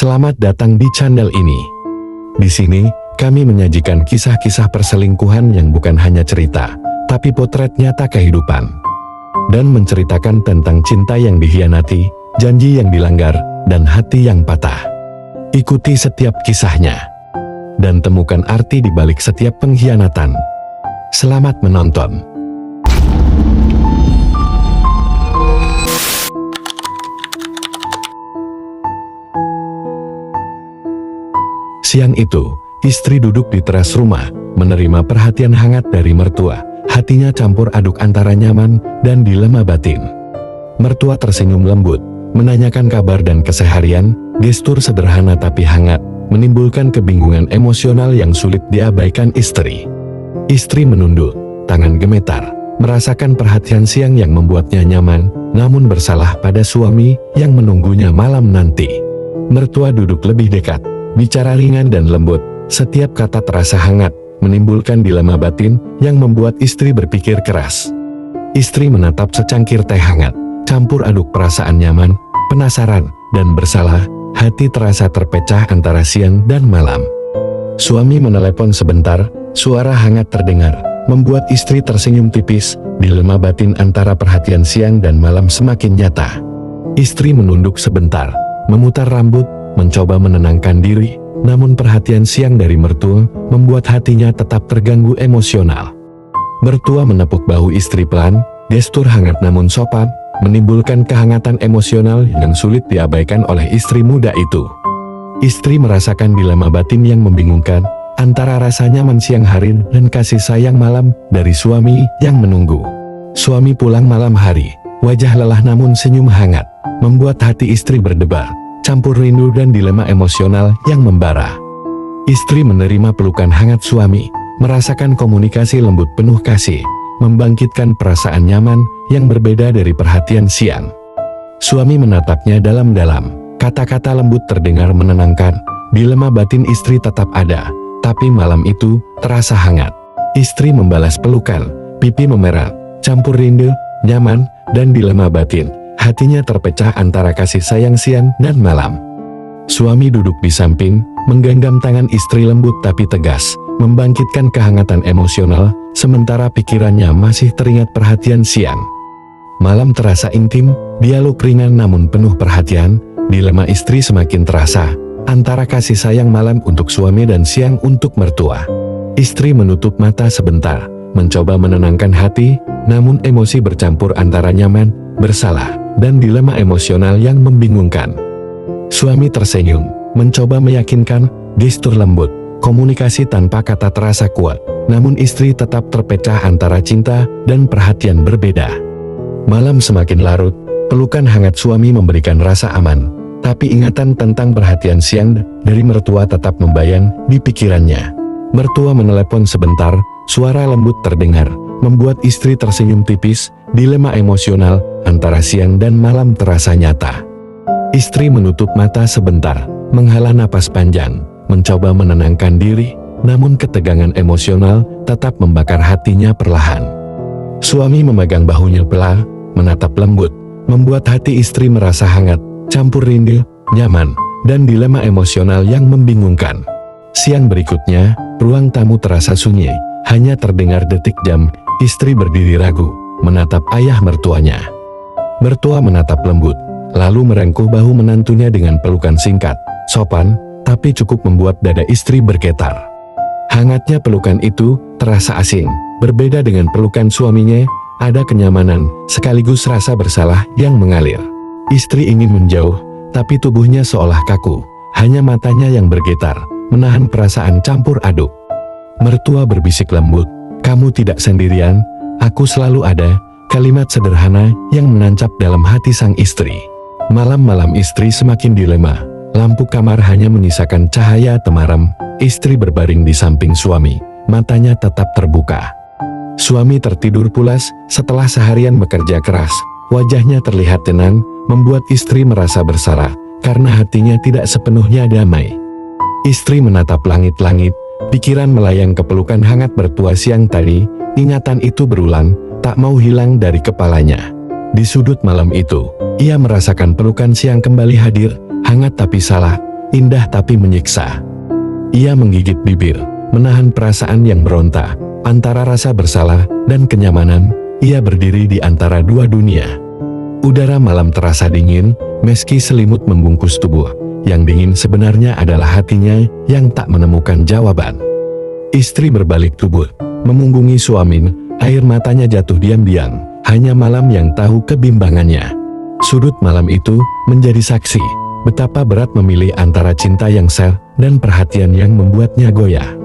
Selamat datang di channel ini. Di sini, kami menyajikan kisah-kisah perselingkuhan yang bukan hanya cerita, tapi potret nyata kehidupan. Dan menceritakan tentang cinta yang dikhianati, janji yang dilanggar, dan hati yang patah. Ikuti setiap kisahnya. Dan temukan arti di balik setiap pengkhianatan. Selamat menonton. Siang itu, istri duduk di teras rumah, menerima perhatian hangat dari mertua. Hatinya campur aduk antara nyaman dan dilema batin. Mertua tersenyum lembut, menanyakan kabar dan keseharian. Gestur sederhana tapi hangat, menimbulkan kebingungan emosional yang sulit diabaikan istri. Istri menunduk, tangan gemetar, merasakan perhatian siang yang membuatnya nyaman, namun bersalah pada suami yang menunggunya malam nanti. Mertua duduk lebih dekat, bicara ringan dan lembut, setiap kata terasa hangat, menimbulkan dilema batin yang membuat istri berpikir keras. Istri menatap secangkir teh hangat, campur aduk perasaan nyaman, penasaran, dan bersalah. Hati terasa terpecah antara siang dan malam. Suami menelepon sebentar, suara hangat terdengar, membuat istri tersenyum tipis. Dilema batin antara perhatian siang dan malam semakin nyata. Istri menunduk sebentar, memutar rambut, mencoba menenangkan diri, namun perhatian siang dari mertua membuat hatinya tetap terganggu emosional. Mertua menepuk bahu istri pelan, gestur hangat namun sopan, menimbulkan kehangatan emosional yang sulit diabaikan oleh istri muda itu. Istri merasakan dilema batin yang membingungkan, antara rasa nyaman siang hari dan kasih sayang malam dari suami yang menunggu. Suami pulang malam hari, wajah lelah namun senyum hangat, membuat hati istri berdebar, campur rindu dan dilema emosional yang membara. Istri menerima pelukan hangat suami, merasakan komunikasi lembut penuh kasih, membangkitkan perasaan nyaman yang berbeda dari perhatian siang. Suami menatapnya dalam-dalam, kata-kata lembut terdengar menenangkan. Dilema batin istri tetap ada, tapi malam itu terasa hangat. Istri membalas pelukan, pipi memerah, campur rindu, nyaman, dan dilema batin. Hatinya terpecah antara kasih sayang siang dan malam. Suami duduk di samping, menggenggam tangan istri lembut tapi tegas, membangkitkan kehangatan emosional, sementara pikirannya masih teringat perhatian siang. Malam terasa intim, dialog ringan namun penuh perhatian. Dilema istri semakin terasa, antara kasih sayang malam untuk suami dan siang untuk mertua. Istri menutup mata sebentar, mencoba menenangkan hati, namun emosi bercampur antara nyaman, bersalah, dan dilema emosional yang membingungkan. Suami tersenyum, mencoba meyakinkan, gestur lembut, komunikasi tanpa kata terasa kuat, namun istri tetap terpecah antara cinta dan perhatian berbeda. Malam semakin larut, pelukan hangat suami memberikan rasa aman, tapi ingatan tentang perhatian siang dari mertua tetap membayang di pikirannya. Mertua menelepon sebentar, suara lembut terdengar, membuat istri tersenyum tipis. Dilema emosional antara siang dan malam terasa nyata. Istri menutup mata sebentar, menghela napas panjang, mencoba menenangkan diri, namun ketegangan emosional tetap membakar hatinya perlahan. Suami memegang bahunya pelan, menatap lembut, membuat hati istri merasa hangat, campur rindu, nyaman, dan dilema emosional yang membingungkan. Siang berikutnya, ruang tamu terasa sunyi, hanya terdengar detik jam. Istri berdiri ragu, menatap ayah mertuanya. Mertua menatap lembut, lalu merengkuh bahu menantunya dengan pelukan singkat, sopan, tapi cukup membuat dada istri bergetar. Hangatnya pelukan itu terasa asing, berbeda dengan pelukan suaminya. Ada kenyamanan, sekaligus rasa bersalah yang mengalir. Istri ingin menjauh, tapi tubuhnya seolah kaku, hanya matanya yang bergetar, menahan perasaan campur aduk. Mertua berbisik lembut, "Kamu tidak sendirian, aku selalu ada." Kalimat sederhana yang menancap dalam hati sang istri. Malam-malam istri semakin dilema, lampu kamar hanya menyisakan cahaya temaram. Istri berbaring di samping suami, matanya tetap terbuka. Suami tertidur pulas setelah seharian bekerja keras. Wajahnya terlihat tenang, membuat istri merasa bersalah, karena hatinya tidak sepenuhnya damai. Istri menatap langit-langit, pikiran melayang ke pelukan hangat mertua siang tadi. Ingatan itu berulang, tak mau hilang dari kepalanya. Di sudut malam itu, ia merasakan pelukan siang kembali hadir, hangat tapi salah, indah tapi menyiksa. Ia menggigit bibir, menahan perasaan yang berontak. Antara rasa bersalah dan kenyamanan, ia berdiri di antara dua dunia. Udara malam terasa dingin, meski selimut membungkus tubuh. Yang dingin sebenarnya adalah hatinya yang tak menemukan jawaban. Istri berbalik tubuh, memunggungi suami, air matanya jatuh diam-diam. Hanya malam yang tahu kebimbangannya. Sudut malam itu menjadi saksi betapa berat memilih antara cinta yang sel dan perhatian yang membuatnya goyah.